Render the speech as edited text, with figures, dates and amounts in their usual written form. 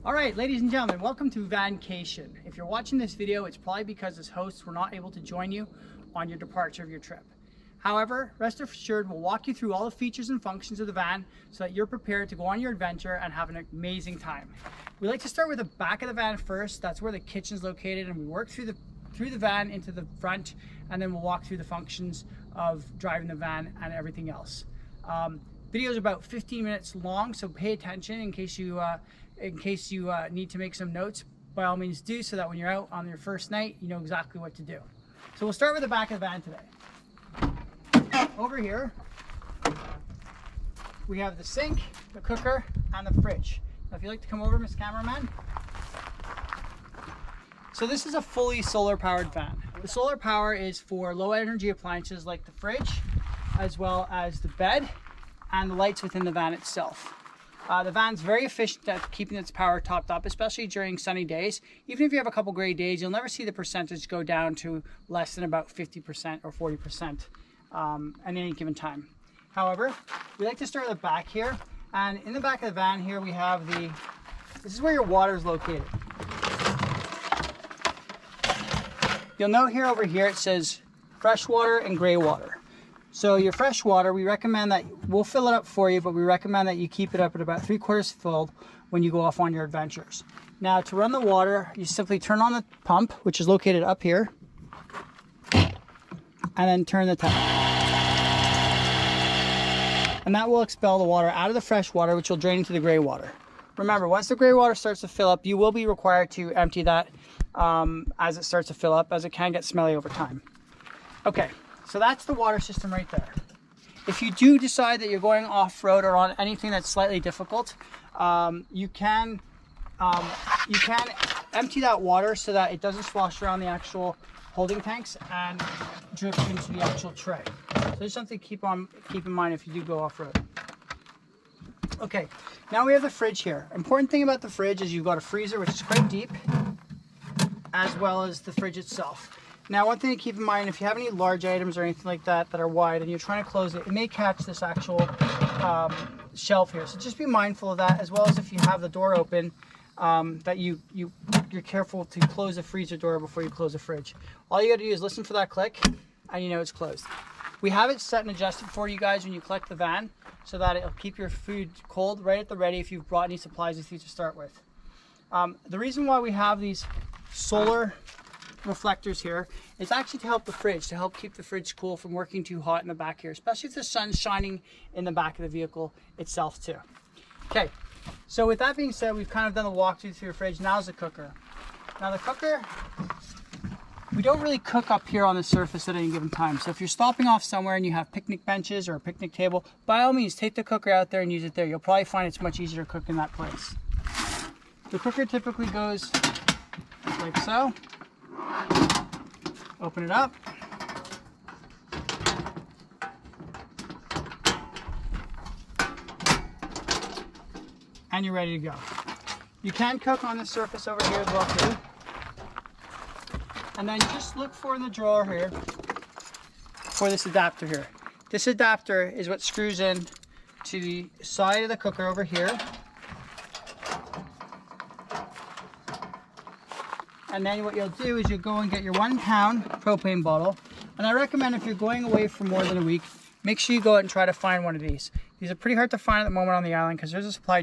All right, ladies and gentlemen, welcome to Vancation. If you're watching this video, it's probably because as hosts, we're not able to join you on your departure of your trip. However, rest assured, we'll walk you through all the features and functions of the van so that you're prepared to go on your adventure and have an amazing time. We like to start with the back of the van first. That's where the kitchen's located, and we work through the van into the front, and then we'll walk through the functions of driving the van and everything else. Video is about 15 minutes long, so pay attention in case you need to make some notes. By all means do, so that when you're out on your first night, you know exactly what to do. So we'll start with the back of the van today. Over here, we have the sink, the cooker, and the fridge. Now if you'd like to come over, Miss Cameraman. So this is a fully solar powered van. The solar power is for low energy appliances like the fridge, as well as the bed and the lights within the van itself. The van's very efficient at keeping its power topped up, especially during sunny days. Even if you have a couple gray days, you'll never see the percentage go down to less than about 50% or 40% at any given time. However, we like to start at the back here, and in the back of the van here we have this is where your water is located. You'll note here over here it says fresh water and gray water. So your fresh water, we recommend that, we'll fill it up for you, but we recommend that you keep it up at about 3/4 filled when you go off on your adventures. Now to run the water, you simply turn on the pump, which is located up here, and then turn the tap. And that will expel the water out of the fresh water, which will drain into the gray water. Remember, once the gray water starts to fill up, you will be required to empty that as it starts to fill up, as it can get smelly over time. Okay. So that's the water system right there. If you do decide that you're going off-road or on anything that's slightly difficult, you can empty that water so that it doesn't slosh around the actual holding tanks and drip into the actual tray. So there's something to keep in mind if you do go off-road. Okay, now we have the fridge here. Important thing about the fridge is you've got a freezer, which is quite deep, as well as the fridge itself. Now, one thing to keep in mind, if you have any large items or anything like that that are wide and you're trying to close it, it may catch this actual shelf here. So just be mindful of that, as well as if you have the door open, that you're careful to close the freezer door before you close the fridge. All you got to do is listen for that click, and you know it's closed. We have it set and adjusted for you guys when you collect the van, so that it'll keep your food cold right at the ready if you've brought any supplies with you to start with. The reason why we have these solar reflectors here is actually to help the fridge, to help keep the fridge cool from working too hot in the back here, especially if the sun's shining in the back of the vehicle itself too. Okay, so with that being said, we've kind of done the walkthrough through the fridge. Now's the cooker. Now the cooker, we don't really cook up here on the surface at any given time. So if you're stopping off somewhere and you have picnic benches or a picnic table, by all means take the cooker out there and use it there. You'll probably find it's much easier to cook in that place. The cooker typically goes like so. Open it up. And you're ready to go. You can cook on the surface over here as well too. And then you just look for in the drawer here for this adapter here. This adapter is what screws in to the side of the cooker over here. And then what you'll do is you'll go and get your 1 pound propane bottle. And I recommend if you're going away for more than a week, make sure you go out and try to find one of these. These are pretty hard to find at the moment on the island because there's a supply